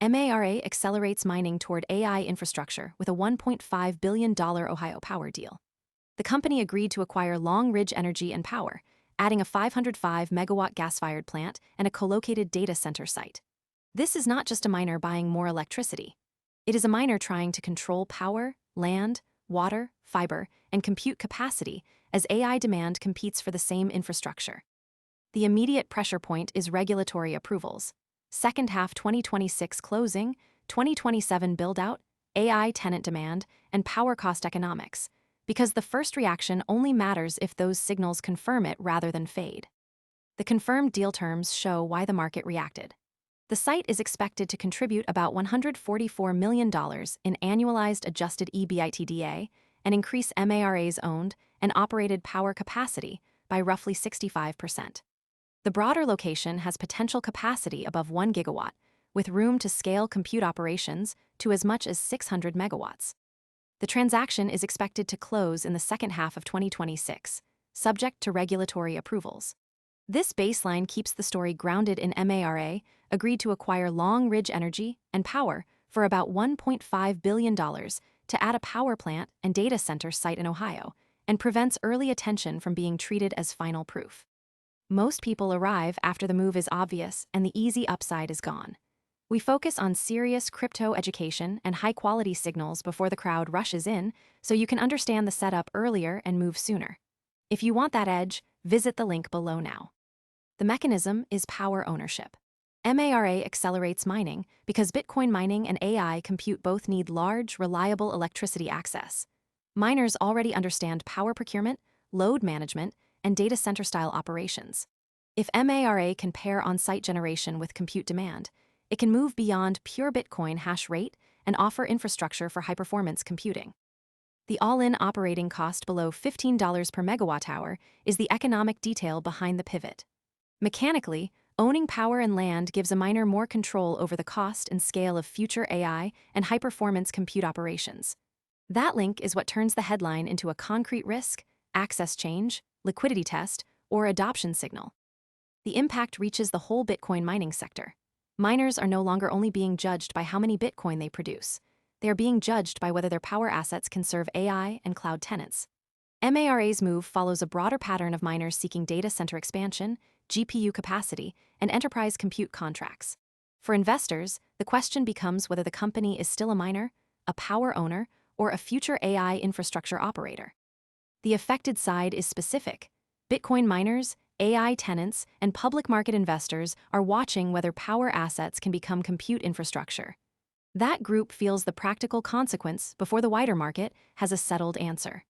MARA accelerates mining toward AI infrastructure with a $1.5 billion Ohio power deal. The company agreed to acquire Long Ridge Energy and Power, adding a 505 megawatt gas-fired plant and a co-located data center site. This is not just a miner buying more electricity. It is a miner trying to control power, land, water, fiber, and compute capacity as AI demand competes for the same infrastructure. The immediate pressure point is regulatory approvals. Second half 2026 closing, 2027 buildout, AI tenant demand, and power cost economics, because the first reaction only matters if those signals confirm it rather than fade. The confirmed deal terms show why the market reacted. The site is expected to contribute about $144 million in annualized adjusted EBITDA and increase MARA's owned and operated power capacity by roughly 65%. The broader location has potential capacity above 1 gigawatt, with room to scale compute operations to as much as 600 megawatts. The transaction is expected to close in the second half of 2026, subject to regulatory approvals. This baseline keeps the story grounded in MARA, agreed to acquire Long Ridge Energy and Power for about $1.5 billion to add a power plant and data center site in Ohio, and prevents early attention from being treated as final proof. Most people arrive after the move is obvious and the easy upside is gone. We focus on serious crypto education and high-quality signals before the crowd rushes in, so you can understand the setup earlier and move sooner. If you want that edge, visit the link below now. The mechanism is power ownership. MARA accelerates mining because Bitcoin mining and AI compute both need large, reliable electricity access. Miners already understand power procurement, load management, and data center-style operations. If MARA can pair on-site generation with compute demand, it can move beyond pure Bitcoin hash rate and offer infrastructure for high-performance computing. The all-in operating cost below $15 per megawatt-hour is the economic detail behind the pivot. Mechanically, owning power and land gives a miner more control over the cost and scale of future AI and high-performance compute operations. That link is what turns the headline into a concrete risk, access change, liquidity test, or adoption signal. The impact reaches the whole Bitcoin mining sector. Miners are no longer only being judged by how many Bitcoin they produce. They are being judged by whether their power assets can serve AI and cloud tenants. MARA's move follows a broader pattern of miners seeking data center expansion, GPU capacity, and enterprise compute contracts. For investors, the question becomes whether the company is still a miner, a power owner, or a future AI infrastructure operator. The affected side is specific. Bitcoin miners, AI tenants, and public market investors are watching whether power assets can become compute infrastructure. That group feels the practical consequence before the wider market has a settled answer.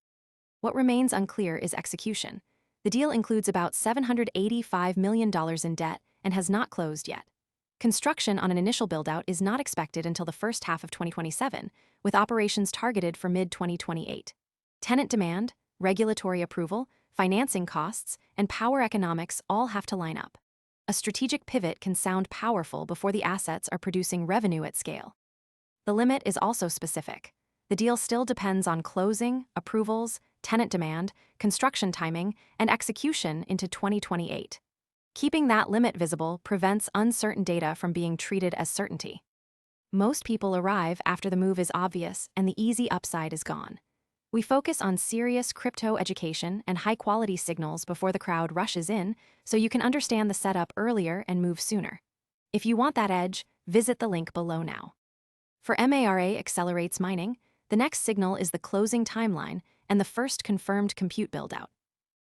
What remains unclear is execution. The deal includes about $785 million in debt and has not closed yet. Construction on an initial buildout is not expected until the first half of 2027, with operations targeted for mid-2028. Tenant demand, regulatory approval, financing costs, and power economics all have to line up. A strategic pivot can sound powerful before the assets are producing revenue at scale. The limit is also specific. The deal still depends on closing, approvals, tenant demand, construction timing, and execution into 2028. Keeping that limit visible prevents uncertain data from being treated as certainty. Most people arrive after the move is obvious and the easy upside is gone. We focus on serious crypto education and high-quality signals before the crowd rushes in, so you can understand the setup earlier and move sooner. If you want that edge, visit the link below now. For MARA accelerates mining, the next signal is the closing timeline and the first confirmed compute buildout.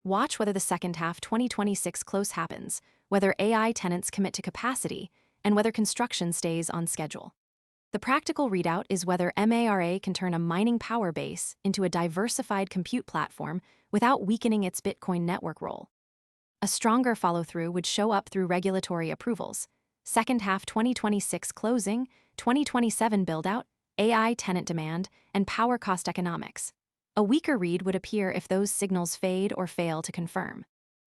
Watch whether the second half 2026 close happens, whether AI tenants commit to capacity, and whether construction stays on schedule. The practical readout is whether MARA can turn a mining power base into a diversified compute platform without weakening its Bitcoin network role. A stronger follow-through would show up through regulatory approvals, second half 2026 closing, 2027 buildout, AI tenant demand, and power cost economics. A weaker read would appear if those signals fade or fail to confirm.